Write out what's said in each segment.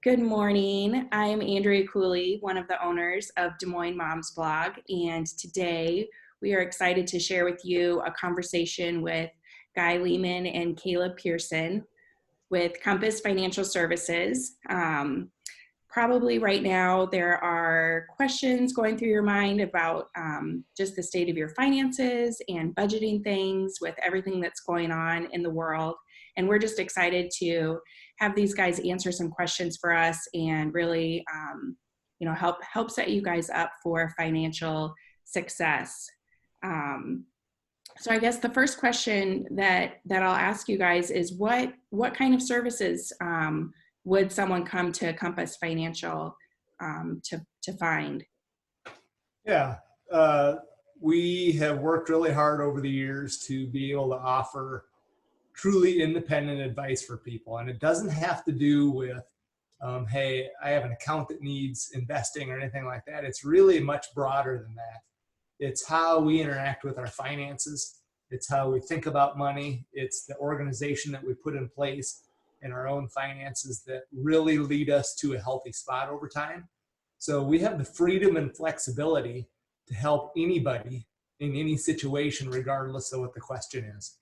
Good morning. I am Andrea Cooley, one of the owners of Des Moines Moms Blog, and today we are excited to share with you a conversation with Guy Lehman and Caleb Pearson with Compass Financial Services. Probably right now there are questions going through your mind about just the state of your finances and budgeting things with everything that's going on in the world. And we're just excited to have these guys answer some questions for us and really, help set you guys up for financial success. So I guess the first question that I'll ask you guys is what kind of services would someone come to Compass Financial to find? Yeah, we have worked really hard over the years to be able to offer truly independent advice for people. And it doesn't have to do with, hey, I have an account that needs investing or anything like that. It's really much broader than that. It's how we interact with our finances. It's how we think about money. It's the organization that we put in place in our own finances that really lead us to a healthy spot over time. So we have the freedom and flexibility to help anybody in any situation, regardless of what the question is.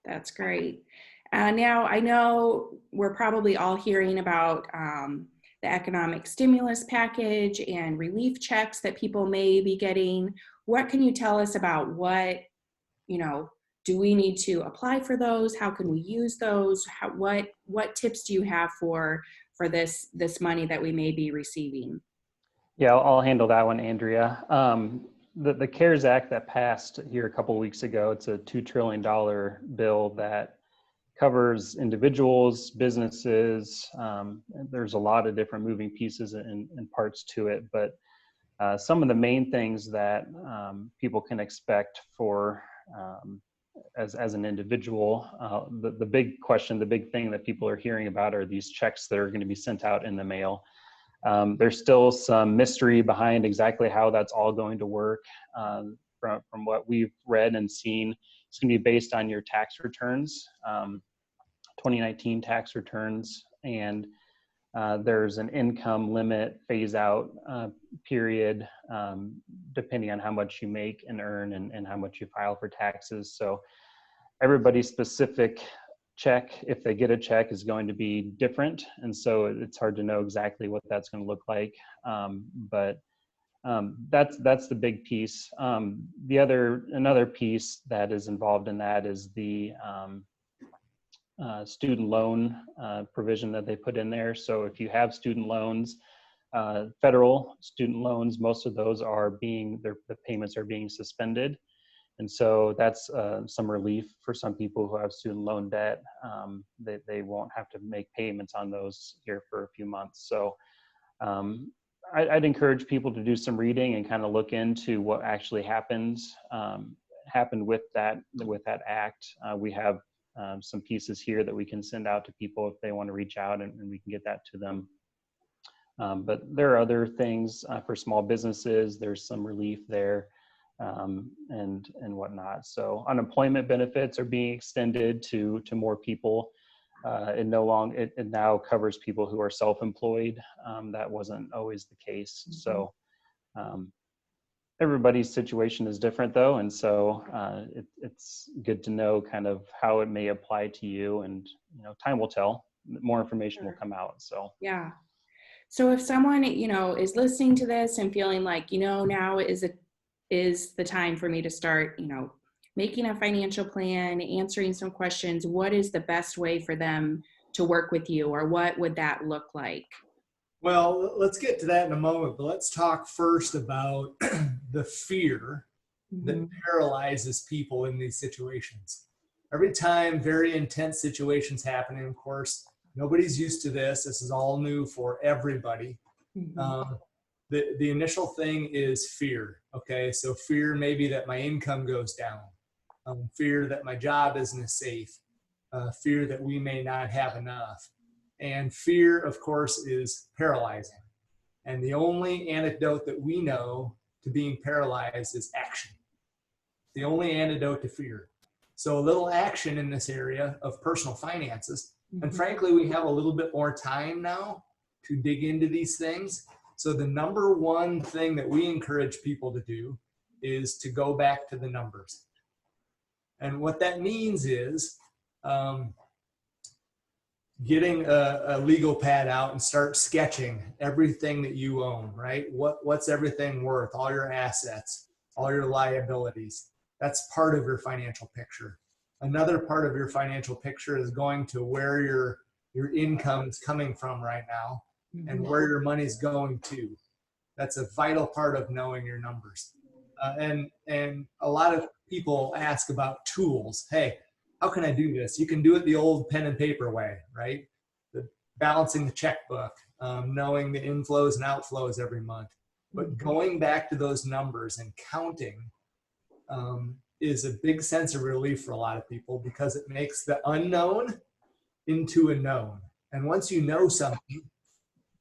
That's great. Now, I know we're probably all hearing about the economic stimulus package and relief checks that people may be getting. What can you tell us about do we need to apply for those? How can we use those? What tips do you have for this money that we may be receiving? Yeah, I'll handle that one, Andrea. The CARES Act that passed here a couple of weeks ago, it's a $2 trillion bill that covers individuals, businesses. There's a lot of different moving pieces and parts to it, but some of the main things that people can expect for as an individual, the big question, the big thing that people are hearing about are these checks that are going to be sent out in the mail. There's still some mystery behind exactly how that's all going to work. From what we've read and seen, it's going to be based on your tax returns, 2019 tax returns, and there's an income limit phase out period depending on how much you make and earn and how much you file for taxes. So everybody's specific check, if they get a check, is going to be different, and so it's hard to know exactly what that's going to look like, but that's the big piece. Another piece that is involved in that is the student loan provision that they put in there. So if you have student loans, federal student loans, most of those the payments are being suspended. And so that's some relief for some people who have student loan debt. They won't have to make payments on those here for a few months. So I'd encourage people to do some reading and kind of look into what actually happened with that act. We have some pieces here that we can send out to people if they want to reach out, and we can get that to them. But there are other things for small businesses. There's some relief there. And whatnot. So unemployment benefits are being extended to more people. It now covers people who are self-employed. That wasn't always the case. So everybody's situation is different though, and so it's good to know kind of how it may apply to you. And time will tell. More information will come out. So yeah. So if someone is listening to this and feeling like now is the time for me to start, making a financial plan, answering some questions, what is the best way for them to work with you, or what would that look like? Well, let's get to that in a moment, but let's talk first about the fear that paralyzes people in these situations. Every time very intense situations happen, and of course, nobody's used to this. This is all new for everybody. The initial thing is fear. Okay, so fear maybe that my income goes down, fear that my job isn't safe, fear that we may not have enough. And fear, of course, is paralyzing. And the only antidote that we know to being paralyzed is action. The only antidote to fear. So a little action in this area of personal finances And frankly, we have a little bit more time now to dig into these things. So the number one thing that we encourage people to do is to go back to the numbers. And what that means is getting a legal pad out and start sketching everything that you own, right? What's everything worth, all your assets, all your liabilities. That's part of your financial picture. Another part of your financial picture is going to where your income is coming from right now and where your money's going to. That's a vital part of knowing your numbers. And a lot of people ask about tools. Hey, how can I do this? You can do it the old pen and paper way, right? Balancing the checkbook, knowing the inflows and outflows every month. But going back to those numbers and counting is a big sense of relief for a lot of people, because it makes the unknown into a known. And once you know something,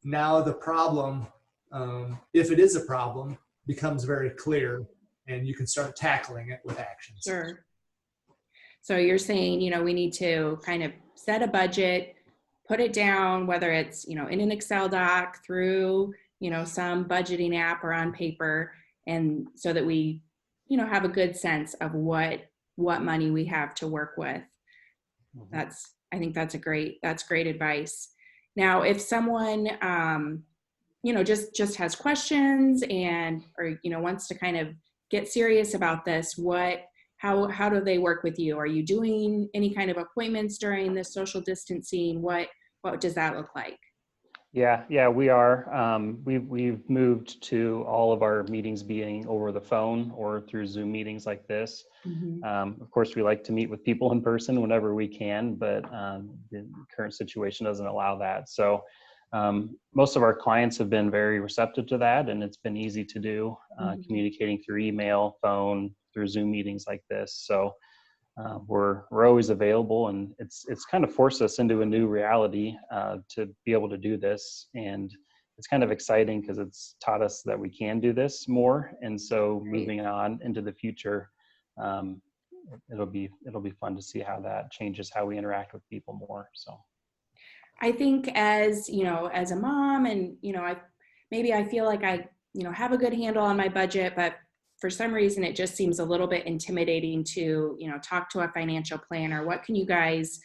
now the problem, if it is a problem, becomes very clear, and you can start tackling it with actions. Sure. So you're saying, we need to kind of set a budget, put it down, whether it's, in an Excel doc, through, some budgeting app or on paper, and so that we, have a good sense of what money we have to work with. I think that's great advice. Now, if someone, just has questions or wants to kind of get serious about this, how do they work with you? Are you doing any kind of appointments during this social distancing? What does that look like? Yeah, we are. We've moved to all of our meetings being over the phone or through Zoom meetings like this. Of course, we like to meet with people in person whenever we can, but the current situation doesn't allow that. So most of our clients have been very receptive to that, and it's been easy to do, communicating through email, phone, through Zoom meetings like this. So we're always available, and it's kind of forced us into a new reality to be able to do this. And it's kind of exciting because it's taught us that we can do this more. And so moving on into the future, it'll be fun to see how that changes how we interact with people more. So I think as a mom, and I feel like I have a good handle on my budget, but for some reason it just seems a little bit intimidating to talk to a financial planner. What can you guys,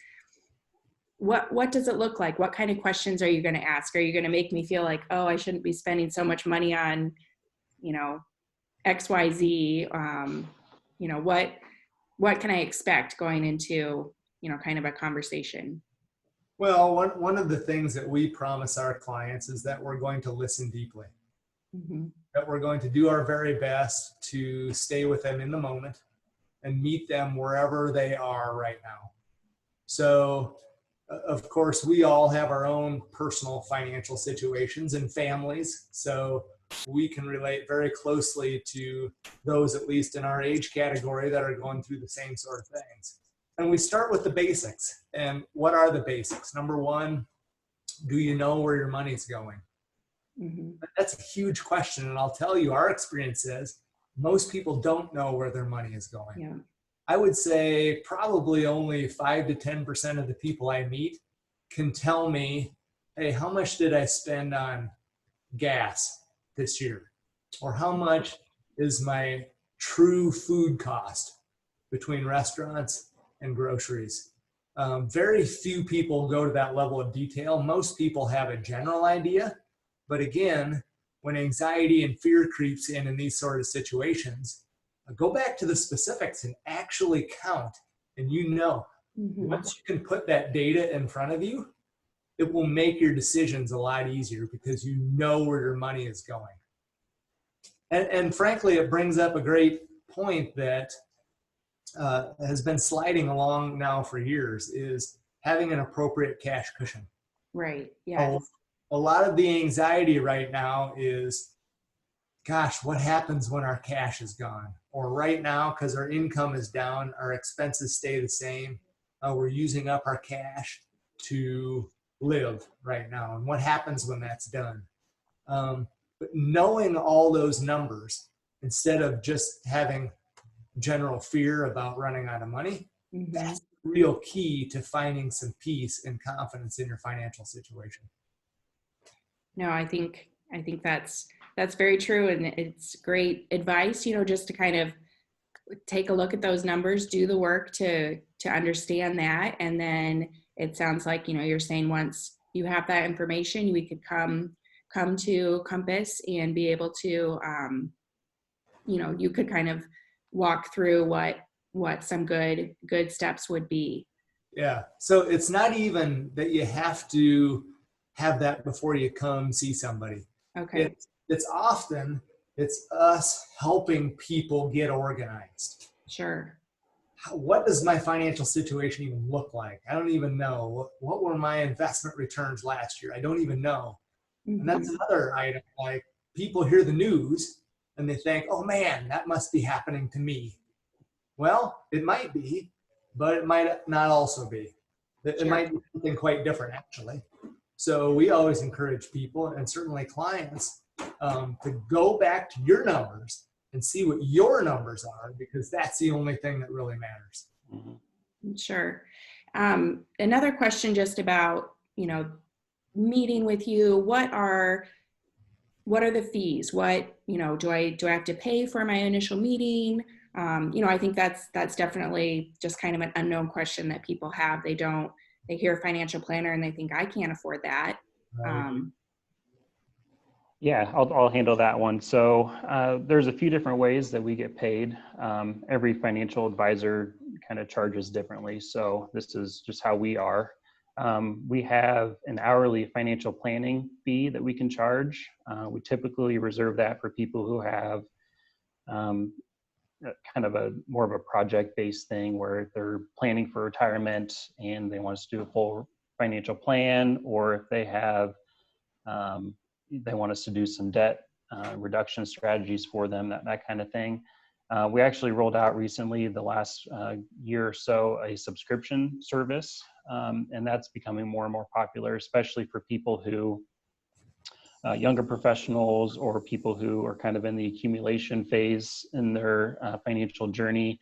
what does it look like? What kind of questions are you going to ask? Are you going to make me feel like, oh, I shouldn't be spending so much money on XYZ? What can I expect going into kind of a conversation? Well, one of the things that we promise our clients is that we're going to listen deeply. That we're going to do our very best to stay with them in the moment and meet them wherever they are right now. So, of course, we all have our own personal financial situations and families. So we can relate very closely to those, at least in our age category, that are going through the same sort of things. And we start with the basics. And what are the basics? Number one, do you know where your money's going? That's a huge question. And I'll tell you, our experience is most people don't know where their money is going. Yeah. I would say probably only 5 to 10% of the people I meet can tell me, hey, how much did I spend on gas this year? Or how much is my true food cost between restaurants and groceries? Very few people go to that level of detail. Most people have a general idea. But again, when anxiety and fear creeps in these sort of situations, go back to the specifics and actually count. And once you can put that data in front of you, it will make your decisions a lot easier because you know where your money is going. And frankly, it brings up a great point that has been sliding along now for years, is having an appropriate cash cushion. Right, yes. A lot of the anxiety right now is, gosh, what happens when our cash is gone? Or right now, because our income is down, our expenses stay the same. We're using up our cash to live right now. And what happens when that's done? But knowing all those numbers, instead of just having general fear about running out of money, that's the real key to finding some peace and confidence in your financial situation. No, I think that's very true, and it's great advice, just to kind of take a look at those numbers, do the work to understand that, and then it sounds like, you're saying once you have that information, we could come to Compass and be able to, you could kind of walk through what some good steps would be. Yeah. So it's not even that you have to have that before you come see somebody. Okay. It's often us helping people get organized. Sure. What does my financial situation even look like? I don't even know. What were my investment returns last year? I don't even know. Mm-hmm. And that's another item. Like, people hear the news and they think, oh man, that must be happening to me. Well, it might be, but it might not also be. It Sure. might be something quite different, actually. So we always encourage people, and certainly clients, to go back to your numbers and see what your numbers are, because that's the only thing that really matters. Mm-hmm. Sure. Another question just about, meeting with you. What are the fees? What, do I have to pay for my initial meeting? I think that's definitely just kind of an unknown question that people have. They hear financial planner and they think, I can't afford that. Yeah, I'll handle that one. So there's a few different ways that we get paid. Every financial advisor kind of charges differently. So this is just how we are. We have an hourly financial planning fee that we can charge. We typically reserve that for people who have kind of more of a project-based thing where they're planning for retirement and they want us to do a full financial plan, or if they have they want us to do some debt reduction strategies for them, that kind of thing. We actually rolled out recently, the last year or so, a subscription service, and that's becoming more and more popular, especially for people who, younger professionals or people who are kind of in the accumulation phase in their financial journey,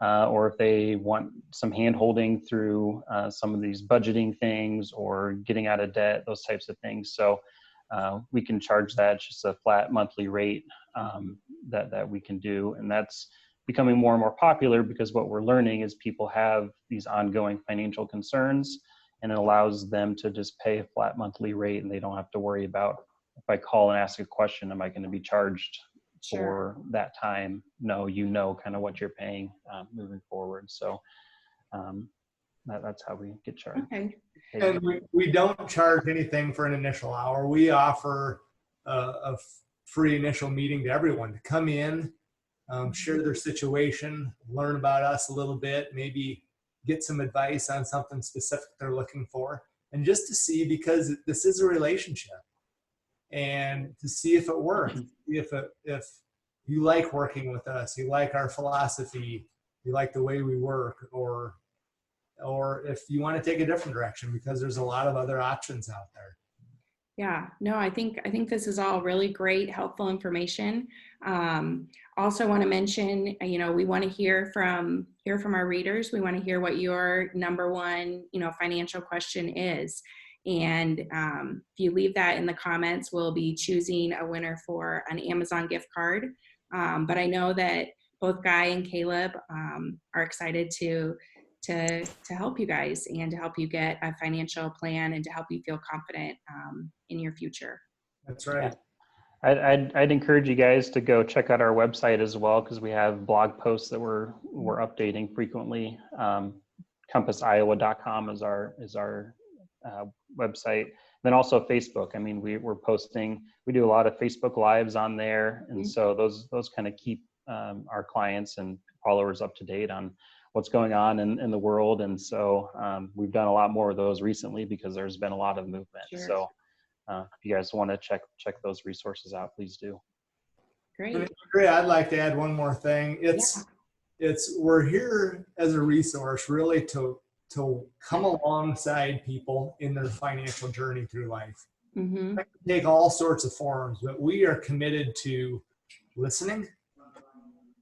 or if they want some hand-holding through some of these budgeting things or getting out of debt, those types of things. So we can charge that just a flat monthly rate that we can do. And that's becoming more and more popular because what we're learning is people have these ongoing financial concerns, and it allows them to just pay a flat monthly rate, and they don't have to worry about, if I call and ask a question, am I going to be charged for that time? No, kind of what you're paying moving forward. So that's how we get charged. Okay. And we don't charge anything for an initial hour. We offer a free initial meeting to everyone to come in, share their situation, learn about us a little bit, maybe get some advice on something specific they're looking for, and just to see, because this is a relationship, and to see if it works, if you like working with us, you like our philosophy, you like the way we work, or if you want to take a different direction, because there's a lot of other options out there. Yeah, no, I think this is all really great, helpful information. Also want to mention, we want to hear from our readers. We want to hear what your number one, financial question is. And if you leave that in the comments, we'll be choosing a winner for an Amazon gift card. But I know that both Guy and Caleb are excited to help you guys and to help you get a financial plan and to help you feel confident in your future. That's right. Yeah. I'd encourage you guys to go check out our website as well, because we have blog posts that we're updating frequently. CompassIowa.com is our website. Then also Facebook. I mean, we're posting. We do a lot of Facebook Lives on there, and so those kind of keep our clients and followers up to date on what's going on in the world. And so we've done a lot more of those recently because there's been a lot of movement. Sure. So if you guys want to check those resources out, please do. Great. I'd like to add one more thing. We're here as a resource really to come alongside people in their financial journey through life. Mm-hmm. It can take all sorts of forms, but we are committed to listening,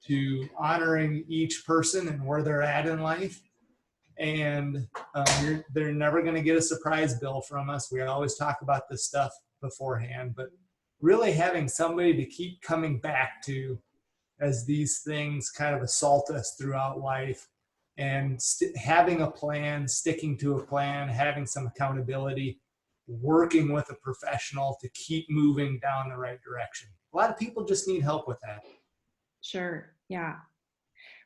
to honoring each person and where they're at in life, and they're never going to get a surprise bill from us. We always talk about this stuff beforehand, but really having somebody to keep coming back to as these things kind of assault us throughout life, and having a plan, sticking to a plan, having some accountability, working with a professional to keep moving down the right direction. A lot of people just need help with that. Sure. Yeah.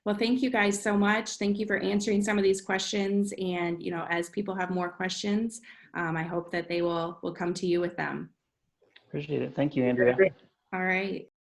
Well, thank you guys so much. Thank you for answering some of these questions. And, you know, as people have more questions, I hope that they will come to you with them. Appreciate it. Thank you, Andrea. All right.